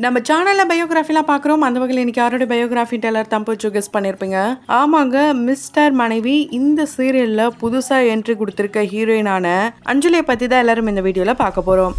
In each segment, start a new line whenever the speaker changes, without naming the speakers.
நம்ம சேனல்ல பயோகிராஃபிலாம் பார்க்குறோம். அந்த வகையில் இன்னைக்கு யாரோட பயோகிராஃபி டெய்லர் தம்பு கெஸ் பண்ணியிருப்பீங்க. ஆமாங்க, மிஸ்டர் மனைவி இந்த சீரியல்ல புதுசா என்ட்ரி கொடுத்திருக்க ஹீரோயினான அஞ்சலியை பத்தி தான் எல்லாரும் இந்த வீடியோல பார்க்க போறோம்.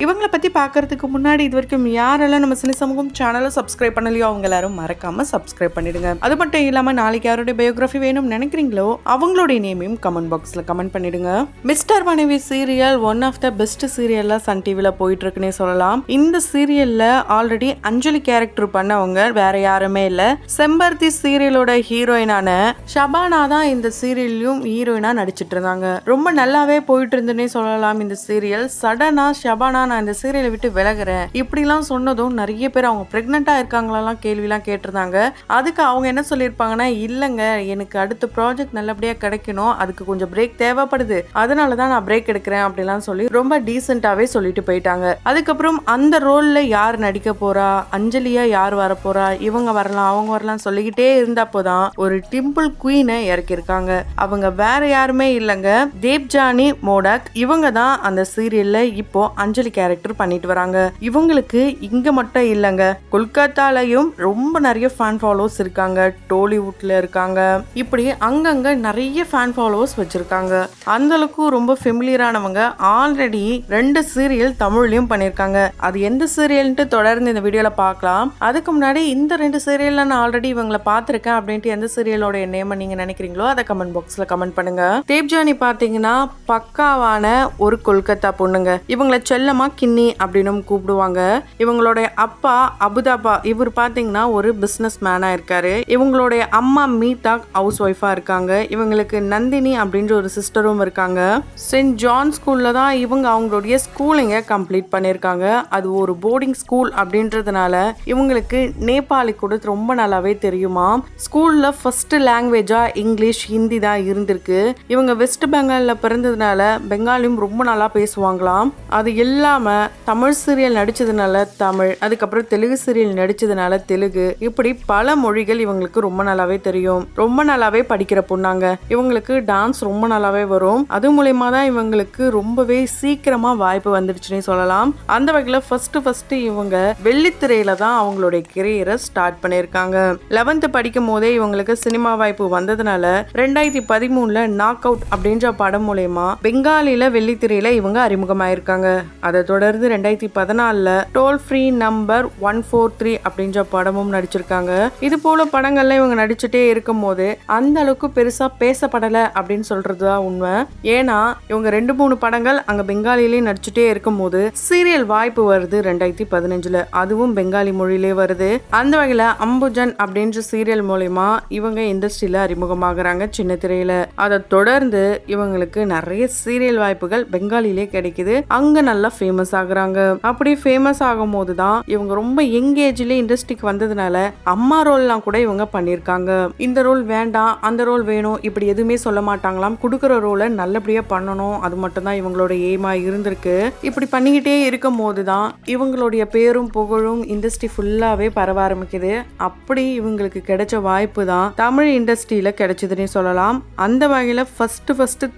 இவங்களை பற்றி பார்க்கறதுக்கு முன்னாடி இது வரைக்கும் யாரெல்லாம் நம்ம சினி சமூகம் சேனலை சப்ஸ்கிரைப் பண்ணலையோ அவங்க எல்லாரும் மறக்காம சப்ஸ்கிரைப் பண்ணிடுங்க. அது மட்டும் இல்லாமல் நாளைக்கு யாரோட பயோகிராஃபி வேணும்னு நினைக்கிறீங்களோ அவங்களுடைய நேமையும் கமெண்ட் பாக்ஸில் கமெண்ட் பண்ணிடுங்க. Mister Manaivi serial one of the best சீரியல்ல சன் டிவியில் போயிட்டு இருக்குன்னே சொல்லலாம். இந்த சீரியல்ல ஆல்ரெடி அஞ்சலி கேரக்டர் பண்ணவங்க வேற யாருமே இல்லை, செம்பருத்தி சீரியலோட ஹீரோயினான ஷபானா தான் இந்த சீரியல்லையும் ஹீரோயினா நடிச்சிட்டு இருந்தாங்க. ரொம்ப நல்லாவே போயிட்டு இருந்துன்னே சொல்லலாம். இந்த சீரியல் சடனா ஷபானா நான் இந்த சீரியலை விட்டு விலகுறேன் இப்படிலாம் சொன்னதும் நிறைய பேர் அவங்க பிரெக்னெண்டா இருக்காங்களா கேள்விலாம் கேட்டிருந்தாங்க. அதுக்கு அவங்க என்ன சொல்லியிருப்பாங்கன்னா, இல்லைங்க எனக்கு அடுத்த ப்ராஜெக்ட் நல்லபடியாக கிடைக்கணும், அதுக்கு கொஞ்சம் பிரேக் தேவைப்படுது, அதனால தான் நான் பிரேக் எடுக்கிறேன் அப்படிலாம் சொல்லி ரொம்ப டீசெண்டாவே சொல்லிட்டு போயிட்டாங்க. அதுக்கப்புறம் அந்த ரோல்ல யார் நடிக்க போறா, அஞ்சலியா யார் வர போறா, இவங்க வரலாம் அவங்க வரலாம் சொல்லிக்கிட்டே இருந்தப்போதான் ஒரு டிம்பிள் குவீனை இறக்கியிருக்காங்க. அவங்க வேற யாருமே இல்லைங்க, தேவ்ஜானி மோடாக். இவங்க தான் அந்த சீரியல்ல இப்போ அஞ்சலி கேரக்டர் பண்ணிட்டு வராங்க. இவங்களுக்கு இங்க மட்டும் இல்லங்க, கொல்கத்தாலையும் ரொம்ப நிறைய ஃபேன் ஃபாலோவர்ஸ் இருக்காங்க, டோலிவுட்ல இருக்காங்க, இப்படி அங்கங்க நிறைய ஃபேன் ஃபாலோவர்ஸ் வச்சிருக்காங்க. அந்த அளவுக்கு ரொம்ப ஃபெமிலியரானவங்க. ஆல்ரெடி 2 சீரியல் தமிழ்லயும் பண்ணிருக்காங்க. அது எந்த சீரியல்ன்ட்டு தொடர்ந்து இந்த வீடியோல பார்க்கலாம். அதுக்கு முன்னாடி இந்த 2 சீரியல்ல நான் ஆல்ரெடி இவங்களை பார்த்திருக்கேன் அப்படின்ட்டு எந்த சீரியலோட நேம் நீங்க நினைக்கிறீங்களோ அதை கமெண்ட் பாக்ஸ்ல கமெண்ட் பண்ணுங்க. தேவ்ஜானி பாத்தீங்கன்னா பக்காவான ஒரு கொல்கத்தா பொண்ணுங்க. இவங்களை செல்லமா கின்னி அப்படின்னு கூப்பிடுவாங்க. இவங்களுடைய அப்பா அபுதாபா, இவர் பாத்தீங்கன்னா ஒரு பிசினஸ் மேனா இருக்காரு. இவங்களுடைய அம்மா மீதா ஹவுஸ் ஒய்ஃபா இருக்காங்க. இவங்களுக்கு நந்தினி அப்படின்ற ஒரு சிஸ்டரும் இருக்காங்க. சென்ட் ஜான் ஸ்கூல்ல தான் இவங்க அவங்களுடைய ஸ்கூலிங்க கம்ப்ளீட் பண்ணிருக்காங்க. அது ஒரு போர்டிங் ஸ்கூல் அப்படின்றதுனால இவங்களுக்கு நேபாளி கூட ரொம்ப நல்லாவே தெரியுமா. ஸ்கூல்ல ஃபர்ஸ்ட் லாங்குவேஜா இங்கிலீஷ் ஹிந்தி தான் இருந்திருக்கு. இவங்க வெஸ்ட் பெங்கால்ல பிறந்ததுனால பெங்காலியும் ரொம்ப நல்லா பேசுவாங்களாம். அது எல்லாம தமிழ் சீரியல் நடிச்சதுனால தமிழ், அதுக்கப்புறம் தெலுங்கு சீரியல் நடிச்சதுனால தெலுங்கு, இப்படி பல மொழிகள் இவங்களுக்கு ரொம்ப நல்லாவே தெரியும். ரொம்ப நல்லாவே படிக்கிற பொண்ணாங்க. இவங்களுக்கு டான்ஸ் ரொம்ப நல்லாவே வரும். அது மூலமா தான் இவங்களுக்கு ரொம்பவே சீக்கிரமா வாய்ப்பு வந்துடுச்சுன்னே சொல்லலாம். அந்த வகையில ஃபர்ஸ்ட் இவங்க வெள்ளித்திரையில தான் அவங்களுடைய கெரியரை ஸ்டார்ட் பண்ணியிருக்காங்க. 11th படிக்கும் போதே இவங்களுக்கு சினிமா வாய்ப்பு வந்ததுனால 2013 நாக் அவுட் அப்படின்ற படம் மூலமா பெங்காலில வெள்ளித்திரையில இவங்க அறிமுகமாயிருக்காங்க. அதை தொடர்ந்து 2014 டோல் ஃப்ரீ நம்பர் 143 அப்படின்ற படமும் நடிச்சிருக்காங்க. இது போல படங்கள்ல இவங்க நடிச்சுட்டே இருக்கும் போது அந்த அளவுக்கு பெருசா பேசப்படல அப்படின்னு சொல்றதுதான் உண்மை. ஏன்னா இவங்க 2-3 படங்கள் அங்க பெங்காலிலேயே நடிச்சுட்டே இருக்கும் போது சீரியல் வாய்ப்பு வருது 2015. அதுவும் பெங்காலி மொழியிலே வருது. அந்த வகையில அம்புஜன் அப்படின்ற சீரியல் மூலமா இவங்க இண்டஸ்ட்ரியில அறிமுகமாகறாங்க சின்ன திரையில. அதை தொடர்ந்து இவங்களுக்கு நிறைய சீரியல் வாய்ப்புகள் பெங்காலிலே கிடைக்குது. அங்க நல்லா ஃபேமஸ் ஆகுறாங்க. அப்படி ஃபேமஸ் ஆகும் போது தான் இவங்க ரொம்ப யங் ஏஜ்ல இண்டஸ்ட்ரிக்கு வந்ததுனால அம்மா ரோல்லாம் கூட இவங்க பண்ணிருக்காங்க. இந்த ரோல் வேண்டாம் அந்த ரோல் வேணும் இப்படி எதுவுமே சொல்ல மாட்டாங்களாம். கொடுக்குற ரோலை நல்லபடியா பண்ணணும், அது மட்டும் தான் இவங்களோட எய்மா இருந்திருக்கு. இப்படி பண்ணிக்கிட்டே இருக்கும் போதுதான் இவங்களுடைய பேரும் புகழும் இண்டஸ்ட்ரி ஃபுல்லாவே பரவ ஆரம்பிக்குது. அப்படி இவங்களுக்கு கிடைச்ச வாய்ப்பு தான் தமிழ் இண்டஸ்ட்ரியில கிடைச்சதுன்னே சொல்லலாம். அந்த வகையில ஃபர்ஸ்ட்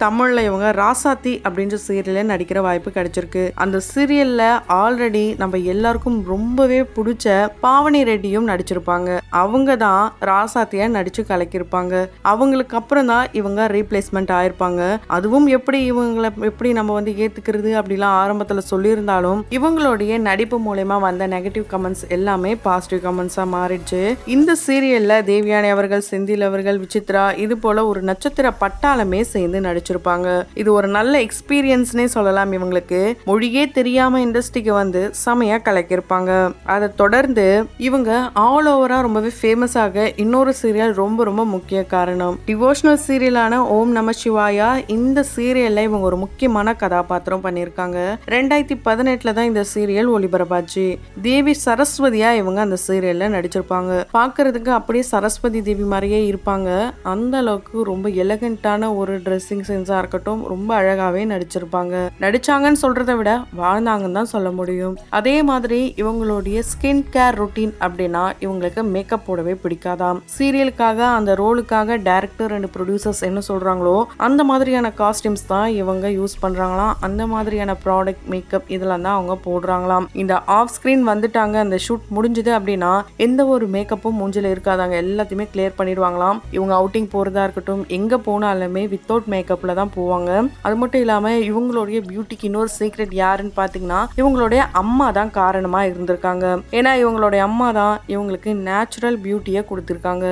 தமிழ்ல இவங்க ராசாத்தி அப்படின்ற சீரியல்ல நடிக்கிற வாய்ப்பு கிடைச்சிருக்கு. அந்த சீரியல்ல ஆல்ரெடி நம்ம எல்லாருக்கும் ரொம்பவே பிடிச்ச பாவனி ரெட்டியும் நடிச்சிருப்பாங்க. அவங்க தான் ராசாத்தியா நடிச்சு கலக்கிருப்பாங்க. அவங்களுக்கு அப்புறம் தான் இவங்க ரீப்ளேஸ்மெண்ட் ஆயிருப்பாங்க. அதுவும் எப்படி இவங்களை எப்படி நம்ம ஏத்துக்கிறது அப்படிலாம் ஆரம்பத்துல சொல்லியிருந்தாலும் இவங்களுடைய நடிப்பு மூலமா வந்த நெகட்டிவ் கமெண்ட்ஸ் எல்லாமே பாசிட்டிவ் கமெண்ட்ஸா மாறிடுச்சு. இந்த சீரியல்ல தேவயானி அவர்கள், செந்தில் அவர்கள், விசித்ரா, இது போல ஒரு நட்சத்திர பட்டாளமே சேர்ந்து நடிச்சிருப்பாங்க. இது ஒரு நல்ல எக்ஸ்பீரியன்ஸ்னே சொல்லலாம். இவங்களுக்கு மொழியே தெரியாம இண்டஸ்ட்ரிக்கு வந்து செமையா கலக்கிருப்பாங்க. அதை தொடர்ந்து இவங்க ஆல் ஓவரா ரொம்பவே ஃபேமஸ் ஆக இன்னொரு சீரியல் ரொம்ப முக்கிய காரணம். டிவோஷனல் சீரியலான ஓம் நம சிவாயா. இந்த சீரியல்ல இவங்க ஒரு முக்கியமான கதாபாத்திரம் பண்ணிருக்காங்க. 2018 தான் இந்த சீரியல் ஒளிபரப்பாச்சு. தேவி சரஸ்வதியா இவங்க அந்த சீரியல்ல நடிச்சிருப்பாங்க. பாக்குறதுக்கு அப்படியே சரஸ்வதி தேவி மாதிரியே இருப்பாங்க. அந்த அளவுக்கு ரொம்ப எலகண்டான ஒரு ட்ரெஸ்ஸிங் சென்ஸா இருக்கட்டும் ரொம்ப அழகாவே நடிச்சிருப்பாங்க. நடிச்சாங்கன்னு சொல்றதை விட வாழ்ந்தாங்கன்னு தான் சொல்ல முடியும். அதே மாதிரி இவங்களுடைய ஸ்கின் கேர் ரொட்டீன் அப்படின்னா இவங்களுக்கு மேக்கப் போடவே பிடிக்காதாம். சீரியலுக்காக அந்த ரோலுக்காக டைரக்டர் அண்ட் ப்ரொடியூசர்ஸ் என்ன சொல்றாங்களோ அந்த மாதிரியான காஸ்டியூம்ஸ் தான் இவங்க யூஸ் பண்றாங்களாம். அந்த மாதிரியான ப்ராடக்ட் மேக்கப் இதெல்லாம் தான் அவங்க போடுறாங்களாம். இந்த ஆஃப் ஸ்கிரீன் வந்துட்டாங்க, அந்த ஷூட் முடிஞ்சது அப்படின்னா எந்த ஒரு மேக்கப்பும் மூஞ்சில இருக்காதாங்க, எல்லாத்தையுமே கிளியர் பண்ணிடுவாங்களாம். இவங்க அவுட்டிங் போறதா இருக்கட்டும், எங்க போனாலுமே வித்தவுட் மேக்கப்ல தான் போவாங்க. அது மட்டும் இல்லாம இவங்களுடைய பியூட்டிக்கு இன்னொரு சீக்ரெட் யாருன்னு பாத்தீங்கன்னா இவங்களுடைய அம்மா தான் காரணமா இருந்திருக்காங்க. ஏன்னா இவங்களுடைய அம்மா தான் இவங்களுக்கு நேச்சுரல் பியூட்டியை கொடுத்துருக்காங்க.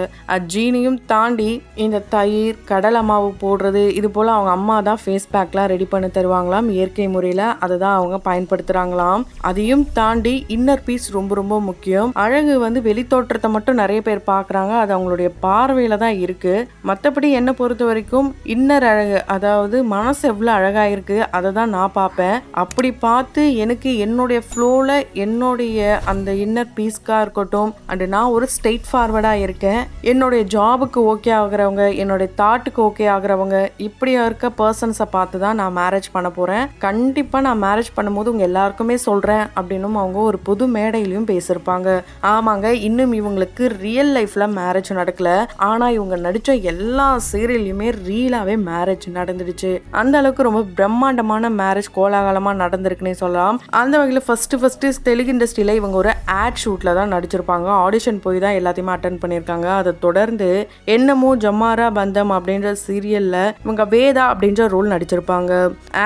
ஜீனியும் தாண்டி இந்த தயிர், கடலை மாவு போடுறது இது போல அவங்க அம்மா தான் ஃபேஸ் பேக்லாம் ரெடி பண்ணி தருவாங்களாம். இயற்கை முறையில அதை தான் அவங்க பயன்படுத்துறாங்களாம். அதையும் தாண்டி இன்னர் பீஸ் ரொம்ப ரொம்ப முக்கியம். அழகு வந்து வெளித்தோற்றத்தை மட்டும் நிறைய பேர் பாக்குறாங்க, அது அவங்களுடைய பார்வையில தான் இருக்கு. மற்றபடி என்ன பொறுத்த வரைக்கும் இன்னர் அழகு, அதாவது மனசு எவ்வளவு அழகா இருக்கு அதை தான் நான் பார்ப்பேன். அப்படி பார்த்து எனக்கு என்னுடைய ஃப்ளோல என்னுடைய அந்த இன்னர் பீஸ்கா இருக்கட்டும் அண்ட் நான் ஒரு ஸ்ட்ரெயிட் ஃபார்வர்டா இருக்கேன். என்னுடைய ஜாபுக்கு ஓகே ஆகுறவங்க, என்னுடைய தாட்டுக்கு ஓகே ஆகுறவங்க, இப்படி இருக்க பர்சன்ஸை பார்த்து தான் நான் மேரேஜ் பண்ண போறேன். கண்டிப்பா நான் மேரேஜ் பண்ணும்போது உங்க எல்லாருக்குமே சொல்றேன் அப்படின்னு அவங்க ஒரு பொது மேடையிலையும் பேசியிருப்பாங்க. ஆமாங்க, இன்னும் இவங்களுக்கு ரியல் லைஃப்ல மேரேஜ் நடக்கல, ஆனா இவங்க நடிச்ச எல்லா சீரியல்லையுமே ரியலாவே மேரேஜ் நடந்துடுச்சு. அந்த அளவுக்கு ரொம்ப பிரம்மாண்டமான மேரேஜ் கோலாகலமா நடந்திருக்குன்னே சொல்லலாம். அந்த வகையில் ஃபர்ஸ்ட் தெலுங்கு இண்டஸ்ட்ரியில இவங்க ஒரு ஆட் ஷூட்ல தான் நடிச்சிருப்பாங்க. ஆடிஷன் போய் தான் எல்லாத்தையுமே அட்டன் பண்ணியிருக்காங்க. அதை தொடர்ந்து என்னமோ ஜமாரா பந்தம் அப்படின்ற சீரியல்ல இவங்க வேதா அப்படின்ற ரோல் நடிச்சிருப்பாங்க.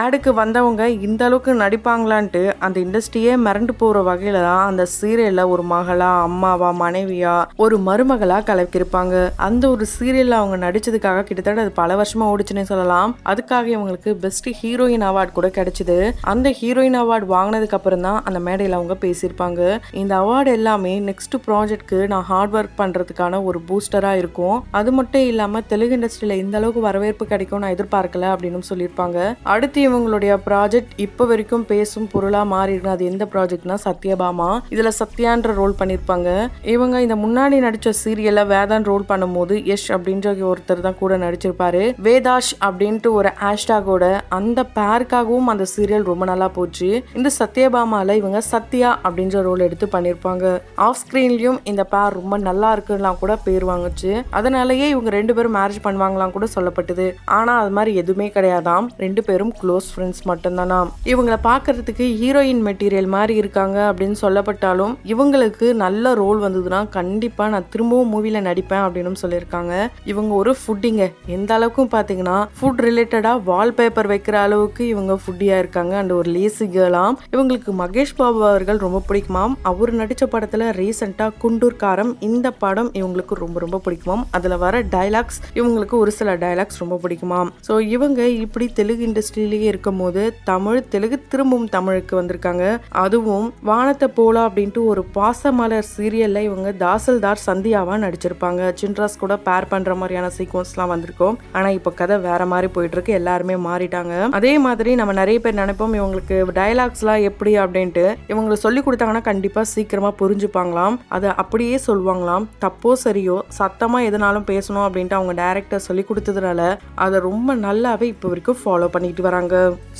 ஆடுக்கு வந்தவங்க இந்த அளவுக்கு நடிப்பாங்களான்ட்டு அந்த இண்டஸ்ட்ரியே மிரண்டு போற வகையில தான் அந்த சீரியல்ல ஒரு மகளா, அம்மாவா, மனைவியா, ஒரு மருமகளா கலக்கிருப்பாங்க. அந்த ஒரு சீரியல்ல அவங்க நடிச்சதுக்காக கிட்டத்தட்ட அது பல வருஷமா ஓடிச்சுன்னே சொல்லலாம். அதுக்காக இவங்களுக்கு பெஸ்ட் ஹீரோயின் அவார்டு கூட கிடைச்சது. அந்த ஹீரோயின் அவார்டு வாங்கினதுக்கு அப்புறம் தான் அந்த மேடையில் அவங்க பேசியிருப்பாங்க. இந்த அவார்டு எல்லாமே நெக்ஸ்ட் ப்ராஜெக்ட்க்கு நான் ஹார்ட் ஒர்க் பண்றதுக்கான ஒரு பூஸ்டரா இருக்கும். அது மட்டும் இல்லாம தெலுங்கு இண்டஸ்ட்ரியில இந்த அளவுக்கு வரவேற்பு கிடைக்கும் நான் எதிர்பார்க்கல அப்படின்னு சொல்லியிருப்பாங்க. அடுத்து இவங்களுடைய ப்ராஜெக்ட் இப்போ வரைக்கும் பேசும் பொருளா மாறி இருக்கு. அது எந்த ப்ராஜெக்ட்னா சத்யபாமா. இதுல சத்யான்ற ரோல் பண்ணிருப்பாங்க. இவங்க இந்த முன்னாடி நடிச்ச சீரியல்ல வேதான் ரோல் பண்ணும்போது யஷ் அப்படின்ற ஒருத்தர் தான் கூட நடிச்சிருப்பாரு. வேதாஷ் அப்படின்ட்டு ஒரு ஹேஷ்டாகோட அந்த பேருக்காகவும் அந்த சீரியல் ரொம்ப நல்லா போச்சு. இந்த சத்யபாமால இவங்க சத்யா அப்படின்ற ரோல் எடுத்து பண்ணிருப்பாங்க. ஆஃப் ஸ்கிரீன்லயும் இந்த பேர் ரொம்ப நல்லா இருக்குலாம் கூட பேர் வாங்குச்சு. அதனாலயே இவங்க ரெண்டு பேரும் மேரேஜ் பண்ணுவாங்களாம் கூட சொல்லப்பட்டது. ஆனா அது மாதிரி எதுவுமே கிடையாதாம். ரெண்டு பேரும் க்ளோஸ் ஃப்ரெண்ட்ஸ் மட்டும்தானா. இவங்களை பார்க்கறதுக்கு ஹீரோயின் மெட்டீரியல் மாதிரி இருக்காங்க அப்படின்னு சொல்லப்பட்டாலும் இவங்களுக்கு நல்ல ரோல் வந்ததுன்னா கண்டிப்பா நான் திரும்பவும் மூவில நடிப்பேன் அப்படின்னு சொல்லியிருக்காங்க. இவங்க ஒரு ஃபுட்டிங்க, எந்த அளவுக்கும் பாத்தீங்கன்னா ஃபுட் ரிலேட்டடா வால்பேப்பர் வைக்கிற அளவுக்கு இவங்க ஃபுட்டியா இருக்காங்க. அண்ட் ஒரு லேசி கேர்லாம். இவங்களுக்கு மகேஷ் பாபு அவர்கள் ரொம்ப பிடிக்குமாம். அவர் நடிச்ச படத்துல ரீசெண்டா குண்டூர் காரம், இந்த படம் இவங்களுக்கு ரொம்ப ரொம்ப பிடிக்குமாம். அதுல வர டைலாக்ஸ் இவங்களுக்கு ஒரு சில டைலாக்ஸ் ரொம்ப பிடிக்குமாம். ஸோ இவங்க இப்படி தெலுங்கு இண்டஸ்ட்ரியிலேயே இருக்கும் போது தமிழ் தெலுங்கு திரும்பவும் தமிழுக்கு வந்திருக்காங்க. அதுவும் வானத்தை போல அப்படின்ட்டு ஒரு பாசமலர் சீரியல்ல இவங்க தாசில்தார் சந்தியாவா நடிச்சிருப்பாங்க. சின்ராஸ் கூட பேர் பண்ற மாதிரியான சீக்வன்ஸ்லாம் வந்திருக்கும். ஆனா இப்ப கதை வேற மாதிரி போயிட்டு இருக்கு, எல்லாருமே மாறிட்டாங்க. அதே மாதிரி நம்ம நிறைய பேர் நினைப்போம் இவங்களுக்கு டைலாக்ஸ்லாம் எப்படி அப்படின்ட்டு. இவங்களுக்கு சொல்லி கொடுத்தாங்கன்னா கண்டிப்பா சீக்கிரமா புரிஞ்சுப்பாங்களாம். அதை அப்படியே சொல்லுவாங்களாம். தப்போ சரியோ சத்தமா எதனாலும் பேசணும் அப்படின்ட்டு அவங்க டைரக்டர் சொல்லி கொடுத்ததுனால அதை ரொம்ப நல்லாவே இப்போ வரைக்கும் ஃபாலோ பண்ணிட்டு வராங்க.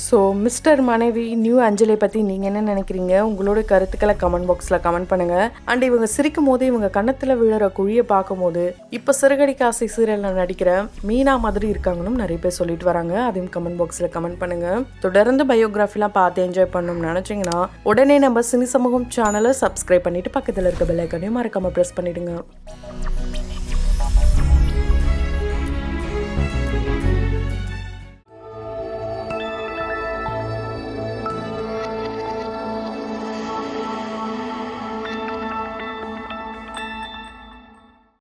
ஸோ மிஸ்டர் மனைவி நியூ அஞ்சலி பத்தி நீங்க என்ன நினைக்கிறீங்க? உங்களோட கருத்துக்களை கமெண்ட் பாக்ஸ்ல கமெண்ட் பண்ணுங்க. அண்ட் இவங்க சிரிக்கும் போது இவங்க கண்ணத்துல விழுற குழியை பார்க்கும் போது இப்ப சிறகடிக்க ஆசை சீரியல்ல நடிக்கிற மீனா மாதிரி இருக்காங்கன்னு நிறைய பேர் சொல்லிட்டு வராங்க. அதையும் கமெண்ட் பாக்ஸ்ல கமெண்ட் பண்ணுங்க. தொடர்ந்து பயோகிராஃபிலாம் பார்த்து என்ஜாய் பண்ணணும்னு நினைச்சீங்கன்னா உடனே நம்ம சினி சமூகம் சேனலை சப்ஸ்கிரைப் பண்ணிட்டு பக்கத்துல இருக்க பெல் ஐகானையும் மறக்காம பிரஸ் பண்ணிடுங்க.